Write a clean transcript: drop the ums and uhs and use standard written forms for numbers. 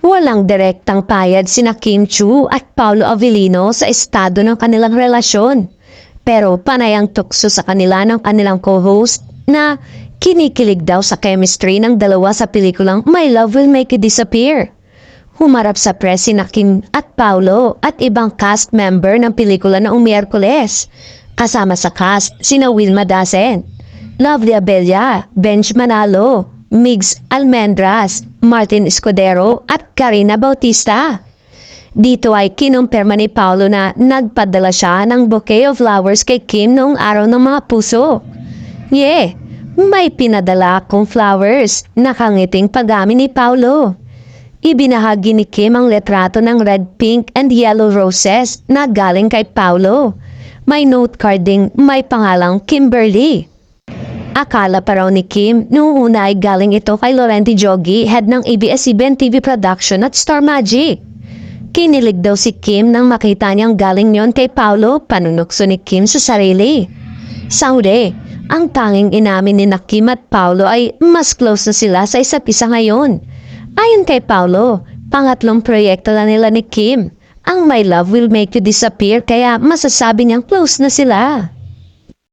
Walang direktang payad sina Kim Chu at Paulo Avellino sa estado ng kanilang relasyon. Pero panay ang tukso sa kanila ng kanilang co-host na kinikilig daw sa chemistry ng dalawa sa pelikulang My Love Will Make You Disappear. Humarap sa press sina Kim at Paulo at ibang cast member ng pelikula noong Miyerkules. Kasama sa cast sina Wilma Dacen, Lovely Abella, Benj Manalo, Migs Almendras, Martin Escudero at Karina Bautista. Dito ay kinumpirma ni Paulo na nagpadala siya ng bouquet of flowers kay Kim noong araw ng mga puso. May pinadala akong flowers, nakangiting pag-amin ni Paulo. Ibinahagi ni Kim ang letrato ng red, pink, and yellow roses na galing kay Paulo. May note card ding may pangalang Kimberly. Akala pa raw ni Kim noong una ay galing ito kay Laurenti Jogi, head ng ABS-CBN TV Production at Star Magic. Kinilig daw si Kim nang makita niyang galing yon kay Paulo, panunukso ni Kim sa sarili. Sa huli, ang tanging inamin ni Kim at Paulo ay mas close na sila sa isa't isa ngayon. Ayon kay Paulo, pangatlong proyekto na nila ni Kim, ang My Love Will Make You Disappear, kaya masasabi niyang close na sila.